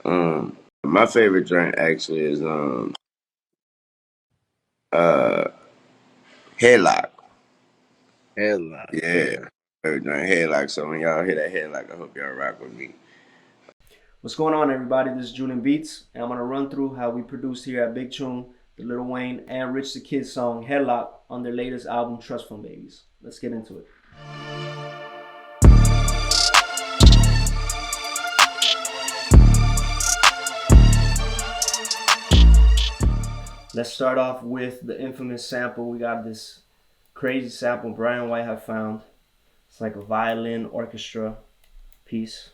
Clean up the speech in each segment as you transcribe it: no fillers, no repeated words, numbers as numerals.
My favorite drink actually is uh Headlock. Headlock. Yeah. Favorite drink Headlock. So when y'all hear that Headlock, I hope y'all rock with me. What's going on, everybody? This is Julianbeatz, and I'm gonna run through how we produced here at Big Tune the Lil Wayne and Rich the Kid song Headlock on their latest album Trust Fund Babies. Let's get into it. Let's start off with the infamous sample. We got this crazy sample BrianXWhite have found. It's like a violin orchestra piece.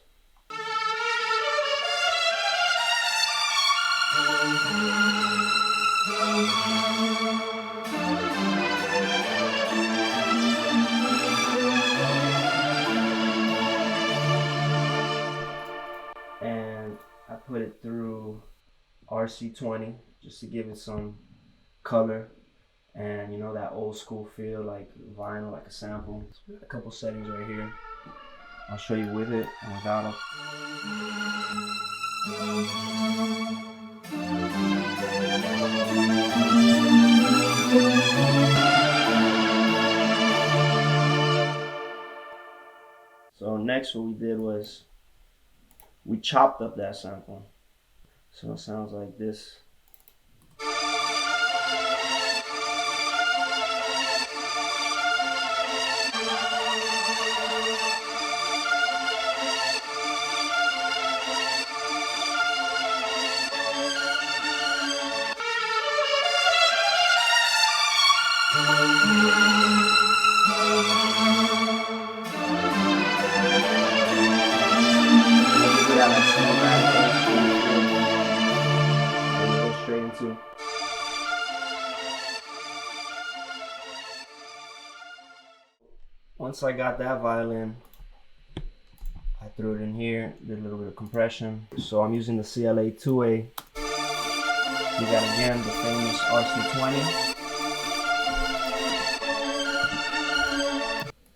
And I put it through RC20 just to give it some color and that old school feel, like vinyl, like a sample. A couple settings right here. I'll show you with it and without them. So next what we did was we chopped up that sample. So it sounds like this. Straight into. Once I got that violin, I threw it in here, did a little bit of compression. So I'm using the CLA 2A. We got again the famous RC20.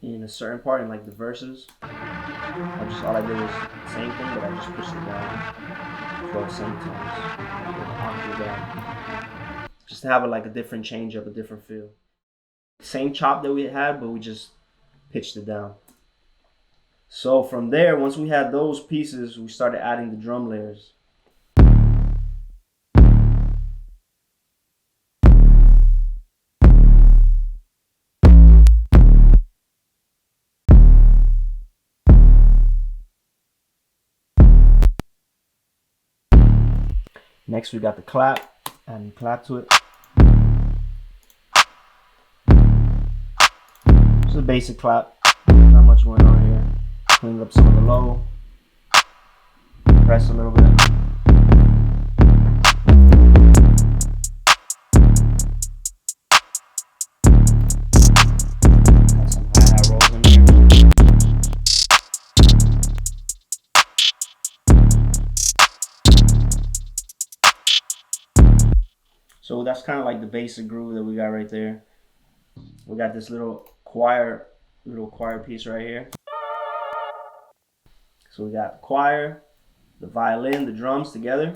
In a certain part, in like the verses, all I did was the same thing, but I just pushed it down 12 semitones with the octave down, just to have like a different change up, a different feel. Same chop that we had, but we just pitched it down. So from there, once we had those pieces, we started adding the drum layers. Next, we got the clap, adding clap to it. Just a basic clap, not much going on here. Clean up some of the low, press a little bit. Got some hi-hat rolls in here. So that's kind of like the basic groove that we got right there. We got this little choir piece right here. So we got the choir, the violin, the drums together.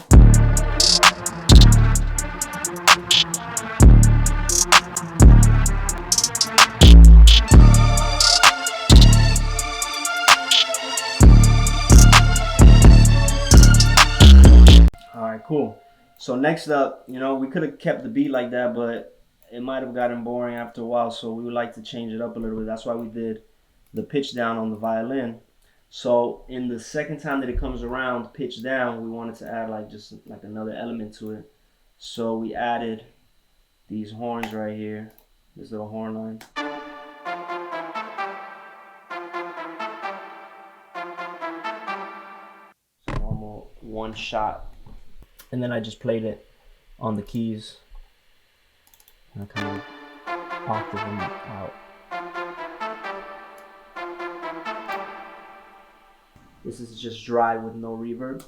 All right, cool. So next up, we could have kept the beat like that, but it might have gotten boring after a while, so we would like to change it up a little bit. That's why we did the pitch down on the violin. So in the second time that it comes around, pitch down, we wanted to add just another element to it. So we added these horns right here, this little horn line. So normal one shot. And then I just played it on the keys. And I kind of octave them out. This is just dry with no reverb.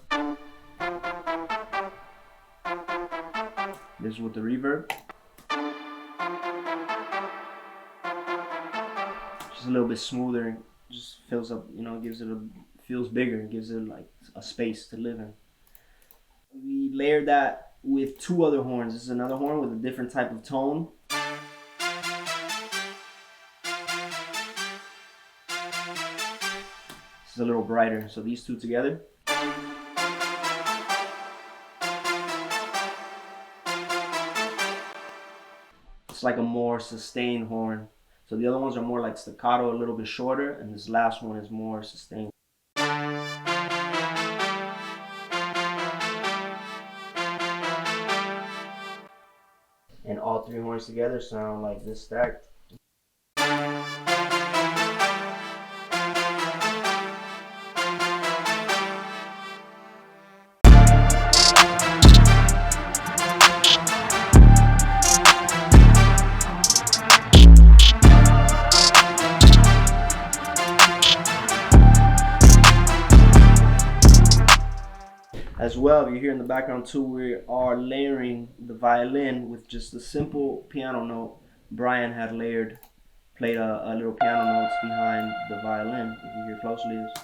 This is with the reverb. Just a little bit smoother, just fills up, gives it feels bigger, gives it like a space to live in. We layered that with 2 other horns. This is another horn with a different type of tone. This is a little brighter. So these 2 together. It's like a more sustained horn. So the other ones are more like staccato, a little bit shorter, and this last one is more sustained. And all 3 horns together sound like this stacked. As well, you hear in the background too, we are layering the violin with just a simple piano note. Brian had played a little piano notes behind the violin. If you hear closely, it's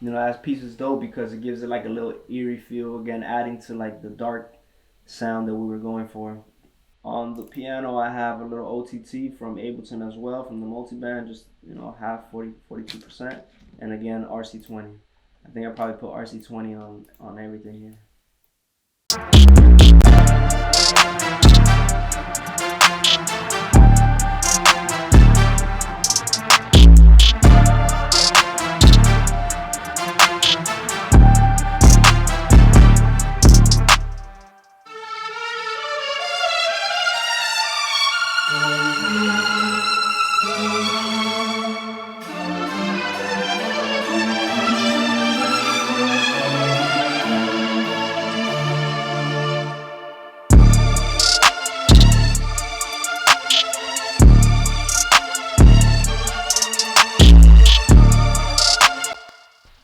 that piece is dope because it gives it like a little eerie feel, again adding to like the dark sound that we were going for. On the piano, I have a little OTT from Ableton as well, from the multiband, just half, 42%, and again RC20. I think I probably put RC20 on everything here.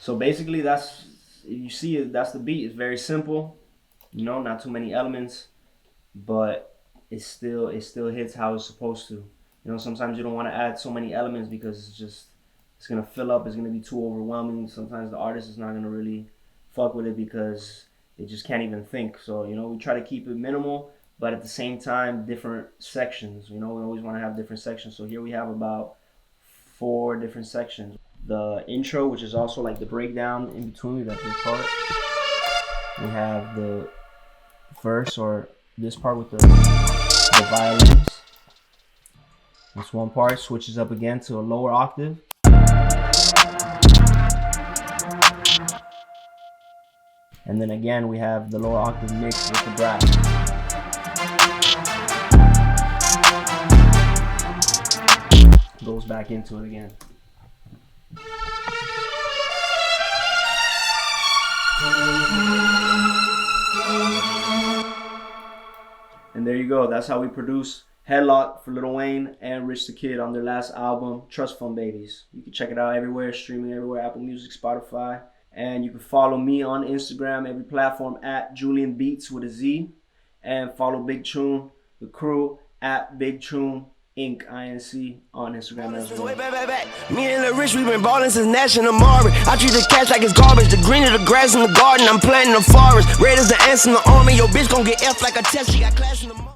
So basically that's the beat. It's very simple, not too many elements, but it still hits how it's supposed to. Sometimes you don't want to add so many elements because it's gonna fill up, it's gonna be too overwhelming. Sometimes the artist is not gonna really fuck with it because they just can't even think. So we try to keep it minimal, but at the same time different sections. We always want to have different sections. So here we have about 4 different sections. The intro, which is also like the breakdown in between, we got this part. We have the verse, or this part with the violins. This one part switches up again to a lower octave. And then again we have the lower octave mixed with the brass. Goes back into it again. And there you go. That's how we produce Headlock for Lil Wayne and Rich the Kid on their last album, Trust Fund Babies. You can check it out everywhere, streaming everywhere, Apple Music, Spotify. And you can follow me on Instagram, every platform, at Julianbeatz with a Z. And follow Big Tune, the crew, at Big Tune Inc. INC on Instagram as well. Me and Lil Rich, we been ballin' since National Marvin. I treat the cash like it's garbage. The green of the grass in the garden, I'm planting the forest. Red is the ants in the army. Your bitch gon' get F like a test. She got class in the